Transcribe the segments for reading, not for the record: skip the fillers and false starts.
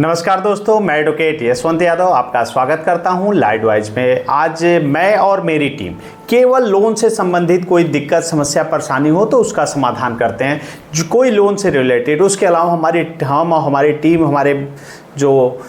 नमस्कार दोस्तों, मैं एडवोकेट यशवंत यादव आपका स्वागत करता हूं लाइडवाइज में। आज मैं और मेरी टीम केवल लोन से संबंधित कोई दिक्कत, समस्या, परेशानी हो तो उसका समाधान करते हैं, जो कोई लोन से रिलेटेड। उसके अलावा हमारी टीम, हमारे जो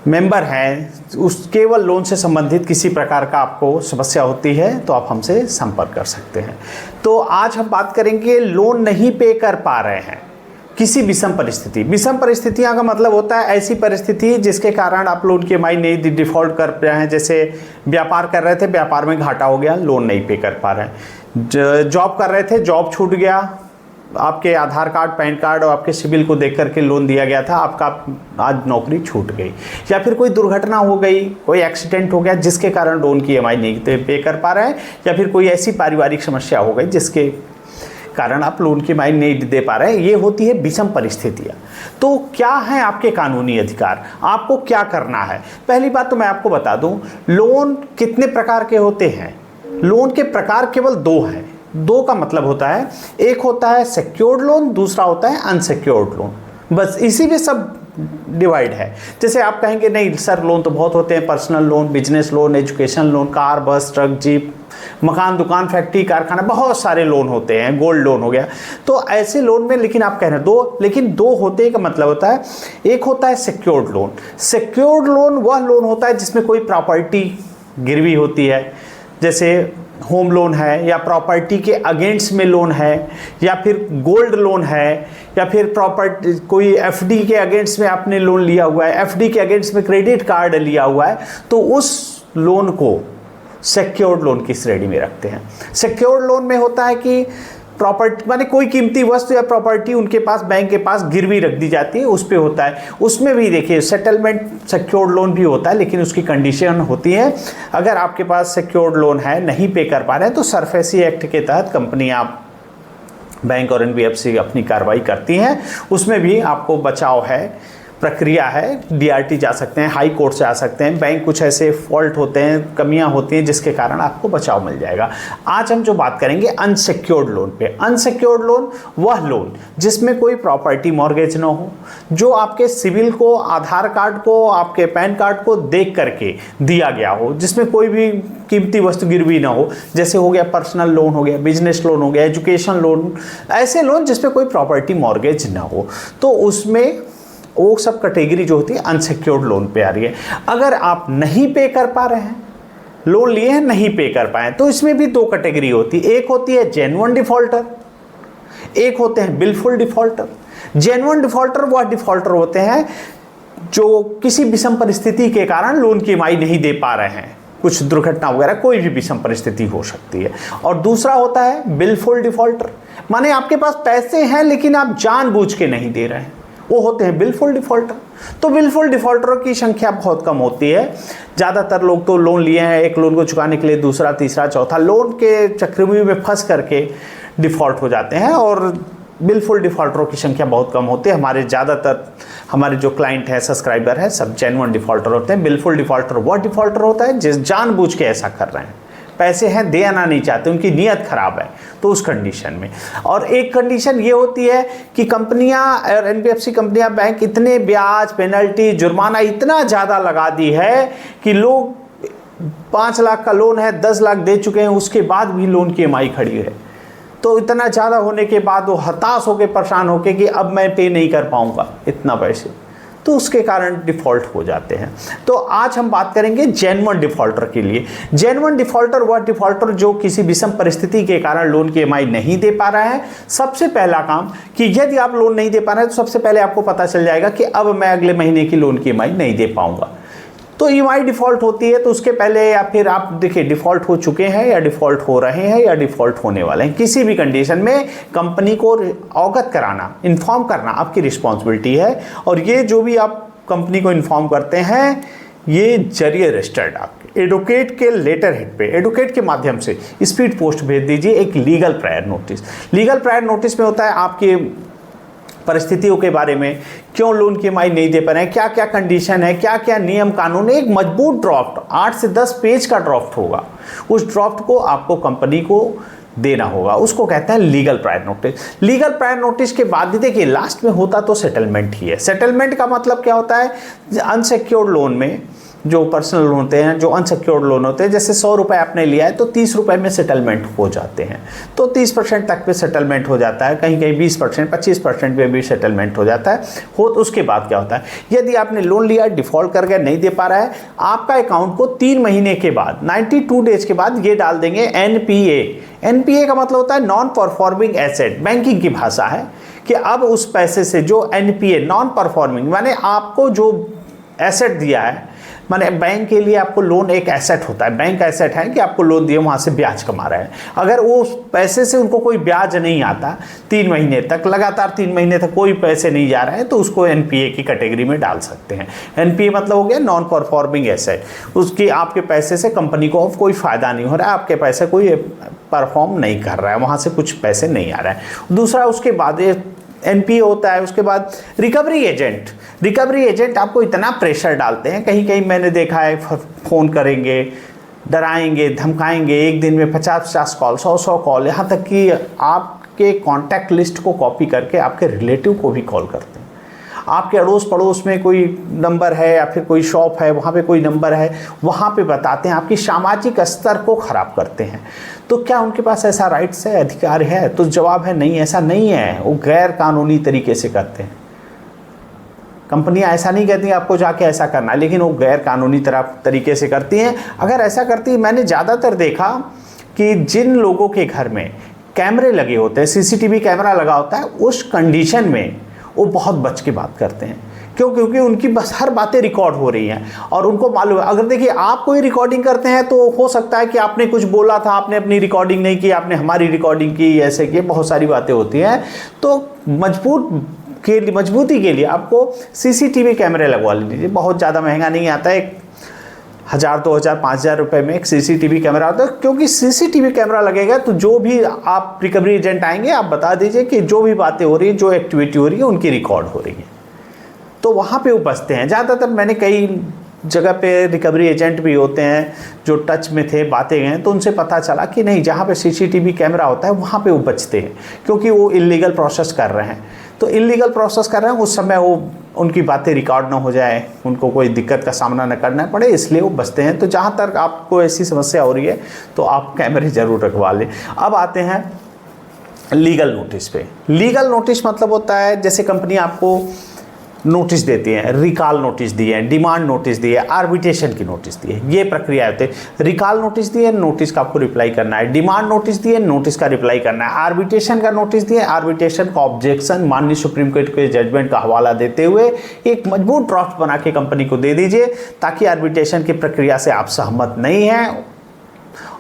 मेंबर हैं, उस केवल लोन से संबंधित किसी प्रकार का आपको समस्या होती है तो आप हमसे संपर्क कर सकते हैं। तो आज हम बात करेंगे लोन नहीं पे कर पा रहे हैं, किसी विषम परिस्थिति। विषम परिस्थितियां का मतलब होता है ऐसी परिस्थिति जिसके कारण आप लोन की EMI नहीं डिफॉल्ट कर रहे हैं। जैसे व्यापार कर रहे थे, व्यापार में घाटा हो गया, लोन नहीं पे कर पा रहे हैं। जॉब कर रहे थे, जॉब छूट गया, आपके आधार कार्ड, पैन कार्ड और आपके सिबिल को देख करके लोन दिया गया था, आपका आज नौकरी छूट गई, या फिर कोई दुर्घटना हो गई, कोई एक्सीडेंट हो गया जिसके कारण लोन की EMI नहीं पे कर पा रहे हैं, या फिर कोई ऐसी पारिवारिक समस्या हो गई जिसके कारण आप लोन की EMI नहीं दे पा रहे हैं। ये होती है विषम परिस्थितियाँ। तो क्या है आपके कानूनी अधिकार, आपको क्या करना है? पहली बात तो मैं आपको बता दूं, लोन कितने प्रकार के होते हैं। लोन के प्रकार केवल दो हैं। दो का मतलब होता है, एक होता है सिक्योर्ड लोन, दूसरा होता है अनसिक्योर्ड लोन। बस इसी में सब डिवाइड है। जैसे आप कहेंगे नहीं सर, लोन तो बहुत होते हैं, personal loan, business loan, education loan, car, बस, ट्रक, जीप, मकान, दुकान, फैक्ट्री, कारखाना, बहुत सारे लोन होते हैं, गोल्ड लोन हो गया। तो ऐसे लोन में, लेकिन आप कह रहे हैं दो, लेकिन दो होते का मतलब होता है, एक होता है सिक्योर्ड लोन। सिक्योर्ड लोन वह लोन होता है जिसमें कोई प्रॉपर्टी गिरवी होती है, जैसे होम लोन है, या प्रॉपर्टी के अगेंस्ट में लोन है, या फिर गोल्ड लोन है, या फिर प्रॉपर्टी कोई FD के अगेंस्ट में आपने लोन लिया हुआ है, FD के अगेंस्ट में क्रेडिट कार्ड लिया हुआ है, तो उस लोन को सिक्योर्ड लोन की श्रेणी में रखते हैं। सिक्योर्ड लोन में होता है कि प्रॉपर्टी माने कोई कीमती वस्तु या प्रॉपर्टी उनके पास, बैंक के पास गिरवी रख दी जाती है, उस पे होता है। उसमें भी देखिए सेटलमेंट सिक्योर्ड लोन भी होता है, लेकिन उसकी कंडीशन होती है, अगर आपके पास सिक्योर्ड लोन है, नहीं पे कर पा रहे हैं, तो सरफेसी एक्ट के तहत कंपनियां, बैंक और NBFC अपनी कार्रवाई करती हैं। उसमें भी आपको बचाव है, प्रक्रिया है, DRT जा सकते हैं, हाई कोर्ट से आ सकते हैं। बैंक कुछ ऐसे फॉल्ट होते हैं, कमियां होती हैं जिसके कारण आपको बचाव मिल जाएगा। आज हम जो बात करेंगे अनसिक्योर्ड लोन पे। अनसिक्योर्ड लोन वह लोन जिसमें कोई प्रॉपर्टी मॉर्गेज ना हो, जो आपके सिविल को, आधार कार्ड को, आपके पैन कार्ड को देख करके दिया गया हो, जिसमें कोई भी कीमती वस्तु गिरवी ना हो। जैसे हो गया पर्सनल लोन, हो गया बिजनेस लोन, हो गया एजुकेशन लोन, ऐसे लोन जिसमें कोई प्रॉपर्टी मॉर्गेज ना हो, तो उसमें वो सब कैटेगरी जो होती है अनसिक्योर्ड लोन पे आ रही है। अगर आप नहीं पे कर पा रहे हैं, लोन लिए हैं नहीं पे कर पाए, तो इसमें भी दो कैटेगरी होती है। एक होती है जेन्युइन डिफॉल्टर, एक होते हैं बिलफुल डिफॉल्टर। जेन्युइन डिफॉल्टर वह डिफॉल्टर होते हैं जो किसी विषम परिस्थिति के कारण लोन की EMI नहीं दे पा रहे हैं, कुछ दुर्घटना वगैरह, कोई भी विषम परिस्थिति हो सकती है। और दूसरा होता है बिलफुल डिफॉल्टर, माने आपके पास पैसे हैं लेकिन आप जानबूझ के नहीं दे रहे हैं, वो होते हैं बिलफुल डिफॉल्टर। तो बिलफुल डिफॉल्टरों की संख्या बहुत कम होती है। ज़्यादातर लोग तो लोन लिए हैं, एक लोन को चुकाने के लिए दूसरा, तीसरा, चौथा लोन के चक्रव्यूह में फंस करके डिफ़ॉल्ट हो जाते हैं, और बिलफुल डिफॉल्टरों की संख्या बहुत कम होती है। हमारे जो क्लाइंट हैं, सब्सक्राइबर हैं, सब जेन्युइन डिफॉल्टर होते हैं। बिलफुल डिफॉल्टर वह डिफॉल्टर होता है जिस जानबूझ के ऐसा कर रहे हैं, पैसे हैं, देना नहीं चाहते, उनकी नीयत खराब है, तो उस कंडीशन में। और एक कंडीशन ये होती है कि कंपनियां और NBFC कंपनियां, बैंक इतने ब्याज, पेनल्टी, जुर्माना इतना ज़्यादा लगा दी है कि लोग 5 लाख का लोन है, 10 लाख दे चुके हैं, उसके बाद भी लोन की EMI खड़ी है। तो इतना ज़्यादा होने के बाद वो हताश होकर, परेशान होकर कि अब मैं पे नहीं कर पाऊँगा इतना पैसे, तो उसके कारण डिफ़ॉल्ट हो जाते हैं। तो आज हम बात करेंगे जेन्युइन डिफ़ॉल्टर के लिए। जेन्युइन डिफ़ॉल्टर वह डिफ़ॉल्टर जो किसी विषम परिस्थिति के कारण लोन की EMI नहीं दे पा रहा है। सबसे पहला काम कि यदि आप लोन नहीं दे पा रहे हैं, तो सबसे पहले आपको पता चल जाएगा कि अब मैं अगले महीने की लोन की EMI नहीं दे पाऊंगा, तो EMI डिफ़ॉल्ट होती है। तो उसके पहले, या फिर आप देखिए डिफ़ॉल्ट हो चुके हैं, या डिफ़ॉल्ट हो रहे हैं, या डिफ़ॉल्ट होने वाले हैं, किसी भी कंडीशन में कंपनी को अवगत कराना, इन्फॉर्म करना आपकी रिस्पॉन्सिबिलिटी है। और ये जो भी आप कंपनी को इन्फॉर्म करते हैं, ये जरिए रजिस्टर्ड आपके एडवोकेट के लेटर हेड पे, एडवोकेट के माध्यम से स्पीड पोस्ट भेज दीजिए एक legal prior notice. Legal prior notice में होता है आपके परिस्थितियों के बारे में, क्यों लोन की EMI नहीं दे पा रहे हैं, क्या क्या कंडीशन है, क्या क्या नियम कानून है। एक मजबूत ड्राफ्ट 8 से 10 पेज का ड्राफ्ट होगा। उस ड्राफ्ट को आपको कंपनी को देना होगा, उसको कहते हैं legal prior notice. Legal prior notice के बाद देखिए लास्ट में होता तो सेटलमेंट ही है। सेटलमेंट का मतलब क्या होता है, अनसिक्योर्ड लोन में जो पर्सनल लोन होते हैं, जो अनसिक्योर्ड लोन होते हैं, जैसे 100 रुपये आपने लिया है तो 30 रुपये में सेटलमेंट हो जाते हैं, तो 30% तक पे सेटलमेंट हो जाता है, कहीं कहीं 20%, 25% में भी सेटलमेंट हो जाता है। तो उसके बाद क्या होता है, यदि आपने लोन लिया, डिफ़ॉल्ट कर गया, नहीं दे पा रहा है, आपका अकाउंट को 3 महीने के बाद 92 डेज के बाद ये डाल देंगे NPA। NPA का मतलब होता है नॉन परफॉर्मिंग एसेट, बैंकिंग की भाषा है कि अब उस पैसे से जो NPA नॉन परफॉर्मिंग माने आपको जो एसेट दिया है, माने बैंक के लिए आपको लोन एक एसेट होता है, बैंक एसेट है कि आपको लोन दिया वहाँ से ब्याज कमा रहा है, अगर वो पैसे से उनको कोई ब्याज नहीं आता 3 महीने तक, लगातार 3 महीने तक कोई पैसे नहीं जा रहे हैं, तो उसको NPA की कैटेगरी में डाल सकते हैं। NPA मतलब हो गया नॉन परफॉर्मिंग एसेट, उसकी आपके पैसे से कंपनी को कोई फ़ायदा नहीं हो रहा है, आपके पैसे कोई परफॉर्म नहीं कर रहा है, वहाँ से कुछ पैसे नहीं आ रहा है। दूसरा उसके बाद NPA होता है। उसके बाद रिकवरी एजेंट। रिकवरी एजेंट आपको इतना प्रेशर डालते हैं, कहीं कहीं मैंने देखा है फ़ोन करेंगे, डराएंगे, धमकाएंगे, एक दिन में 50-50 कॉल, 100-100 कॉल, यहाँ तक कि आपके कॉन्टैक्ट लिस्ट को कॉपी करके आपके रिलेटिव को भी कॉल करते हैं। आपके अड़ोस पड़ोस में कोई नंबर है या फिर कोई शॉप है, वहाँ पे कोई नंबर है, वहाँ पे बताते हैं, आपकी सामाजिक स्तर को ख़राब करते हैं। तो क्या उनके पास ऐसा राइट्स है, अधिकार है? तो जवाब है नहीं, ऐसा नहीं है। वो गैर कानूनी तरीके से करते हैं। कंपनियां ऐसा नहीं कहती आपको जाके ऐसा करना है, लेकिन वो गैर कानूनी तरीके से करती हैं। अगर ऐसा करती है, मैंने ज़्यादातर देखा कि जिन लोगों के घर में कैमरे लगे होते हैं, CCTV कैमरा लगा होता है, उस कंडीशन में वो बहुत बच के बात करते हैं। क्यों? क्योंकि उनकी बस हर बातें रिकॉर्ड हो रही हैं और उनको मालूम है। अगर देखिए आप कोई रिकॉर्डिंग करते हैं तो हो सकता है कि आपने कुछ बोला था, आपने अपनी रिकॉर्डिंग नहीं की, आपने हमारी रिकॉर्डिंग की, ऐसे की, बहुत सारी बातें होती हैं। तो मजबूती के लिए आपको CCTV कैमरे लगवा लीजिए। बहुत ज़्यादा महंगा नहीं आता है, 1000, 2000, 5000 रुपये में एक CCTV कैमरा आता है। क्योंकि CCTV कैमरा लगेगा तो जो भी आप रिकवरी एजेंट आएंगे, आप बता दीजिए कि जो भी बातें हो रही है, जो एक्टिविटी हो रही है, उनकी रिकॉर्ड हो रही है, तो वहाँ पे वो बचते हैं। ज़्यादातर मैंने कई जगह पे रिकवरी एजेंट भी होते हैं जो टच में थे, बातें गए, तो उनसे पता चला कि नहीं, जहाँ पे CCTV कैमरा होता है वहाँ पे वो बचते हैं, क्योंकि वो इलीगल प्रोसेस कर रहे हैं। तो इलीगल प्रोसेस कर रहे हैं, उस समय वो उनकी बातें रिकॉर्ड ना हो जाए, उनको कोई दिक्कत का सामना न करना पड़े, इसलिए वो बचते हैं। तो जहाँ तक आपको ऐसी समस्या हो रही है तो आप कैमरे ज़रूर रखवा लें। अब आते हैं लीगल नोटिस पे। लीगल नोटिस मतलब होता है, जैसे कंपनी आपको नोटिस देती है, रिकॉल नोटिस दिए है, डिमांड नोटिस दिए, आर्बिट्रेशन की नोटिस दी है, ये प्रक्रिया होती है। रिकॉल नोटिस दिए, नोटिस का आपको रिप्लाई करना है। डिमांड नोटिस दिए, नोटिस का रिप्लाई करना है। आर्बिट्रेशन का नोटिस दिए, आर्बिट्रेशन का ऑब्जेक्शन माननीय सुप्रीम कोर्ट के जजमेंट का हवाला देते हुए एक मजबूत ड्राफ्ट बना के कंपनी को दे दीजिए, ताकि आर्बिट्रेशन की प्रक्रिया से आप सहमत नहीं हैं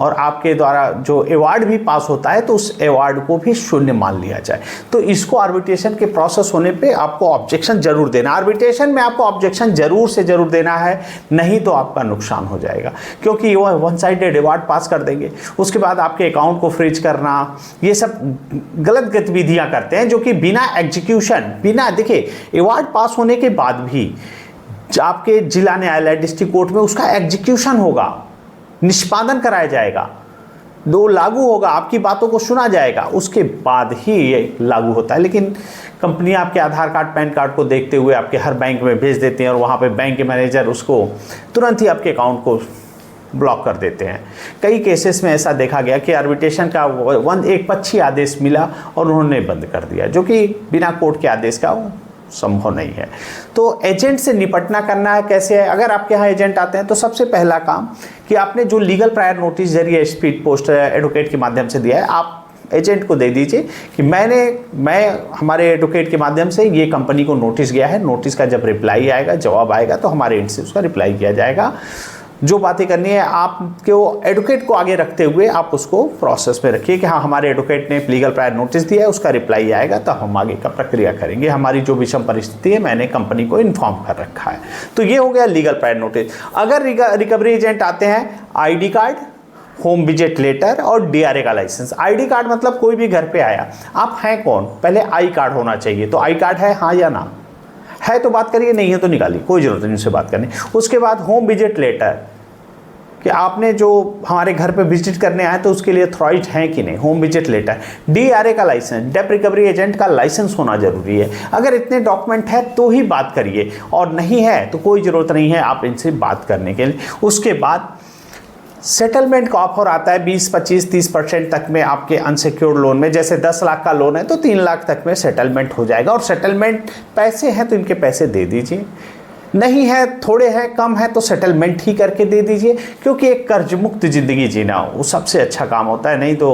और आपके द्वारा जो अवार्ड भी पास होता है तो उस अवार्ड को भी शून्य मान लिया जाए। तो इसको आर्बिट्रेशन के प्रोसेस होने पे आपको ऑब्जेक्शन जरूर देना। आर्बिट्रेशन में आपको ऑब्जेक्शन जरूर से जरूर देना है, नहीं तो आपका नुकसान हो जाएगा, क्योंकि वो वन साइडेड अवार्ड पास कर देंगे। उसके बाद आपके अकाउंट को फ्रीज करना, ये सब गलत गतिविधियाँ करते हैं, जो कि बिना एग्जीक्यूशन, बिना देखिए अवार्ड पास होने के बाद भी आपके जिला न्यायालय, डिस्ट्रिक्ट कोर्ट में उसका एग्जीक्यूशन होगा, निष्पादन कराया जाएगा, दो लागू होगा, आपकी बातों को सुना जाएगा, उसके बाद ही ये लागू होता है। लेकिन कंपनियां आपके आधार कार्ड, पैन कार्ड को देखते हुए आपके हर बैंक में भेज देते हैं और वहाँ पे बैंक के मैनेजर उसको तुरंत ही आपके अकाउंट को ब्लॉक कर देते हैं। कई केसेस में ऐसा देखा गया कि आर्बिट्रेशन का एक पक्षी आदेश मिला और उन्होंने बंद कर दिया, जो कि बिना कोर्ट के आदेश का संभव नहीं है। तो एजेंट से निपटना करना है कैसे है? अगर आपके यहाँ एजेंट आते हैं तो सबसे पहला काम कि आपने जो लीगल प्रायर नोटिस जरिए स्पीड पोस्ट एडवोकेट के माध्यम से दिया है, आप एजेंट को दे दीजिए कि मैं हमारे एडवोकेट के माध्यम से ये कंपनी को नोटिस गया है, नोटिस का जब रिप्लाई आएगा, जवाब आएगा, तो हमारे एंड से उसका रिप्लाई किया जाएगा। जो बातें करनी है आपको एडवोकेट को आगे रखते हुए आप उसको प्रोसेस में रखिए कि हाँ, हमारे एडवोकेट ने लीगल प्रायर नोटिस दिया है, उसका रिप्लाई आएगा तो हम आगे का प्रक्रिया करेंगे, हमारी जो विषम परिस्थिति है मैंने कंपनी को इन्फॉर्म कर रखा है। तो ये हो गया लीगल प्रायर नोटिस। अगर रिकवरी एजेंट आते हैं, ID card, home visit letter और DRA का लाइसेंस। ID कार्ड मतलब कोई भी घर पे आया, आप हैं कौन, पहले I कार्ड होना चाहिए। तो I कार्ड है, हाँ या ना है तो बात करिए, नहीं है तो निकालिए, कोई ज़रूरत नहीं उससे बात करनी। उसके बाद होम विजिट लेटर कि आपने जो हमारे घर पे विजिट करने आए तो उसके लिए अथॉराइज्ड हैं कि नहीं, होम विजिट लेटर, DRA का लाइसेंस, डेप्ट रिकवरी एजेंट का लाइसेंस होना जरूरी है। अगर इतने डॉक्यूमेंट है तो ही बात करिए, और नहीं है तो कोई ज़रूरत नहीं है आप इनसे बात करने के लिए। उसके बाद सेटलमेंट का ऑफर आता है 20, 25, 30% तक में आपके अनसिक्योर्ड लोन में। जैसे 10 लाख का लोन है तो 3 लाख तक में सेटलमेंट हो जाएगा, और सेटलमेंट पैसे हैं तो इनके पैसे दे दीजिए, नहीं है थोड़े हैं कम है तो सेटलमेंट ही करके दे दीजिए, क्योंकि एक कर्ज मुक्त ज़िंदगी जीना वो सबसे अच्छा काम होता है। नहीं तो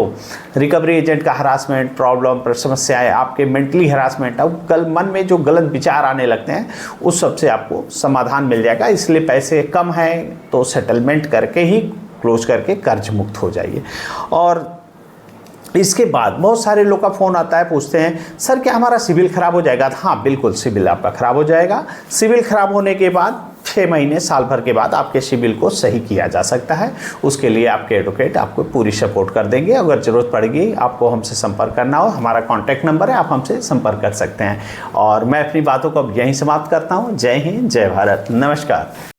रिकवरी एजेंट का हरासमेंट, प्रॉब्लम, समस्याएं, आपके मेंटली हरासमेंट, अब कल मन में जो गलत विचार आने लगते हैं उस सब से आपको समाधान मिल जाएगा। इसलिए पैसे कम हैं तो सेटलमेंट करके ही क्लोज करके कर्ज मुक्त हो जाइए। और इसके बाद बहुत सारे लोग का फ़ोन आता है, पूछते हैं सर क्या हमारा सिविल ख़राब हो जाएगा? हाँ बिल्कुल, सिविल आपका ख़राब हो जाएगा। सिविल ख़राब होने के बाद 6 महीने, साल भर के बाद आपके सिविल को सही किया जा सकता है। उसके लिए आपके एडवोकेट आपको पूरी सपोर्ट कर देंगे। अगर ज़रूरत पड़ेगी आपको हमसे संपर्क करना हो, हमारा कॉन्टैक्ट नंबर है, आप हमसे संपर्क कर सकते हैं। और मैं अपनी बातों को अब यहीं समाप्त करता हूँ। जय हिंद, जय भारत, नमस्कार।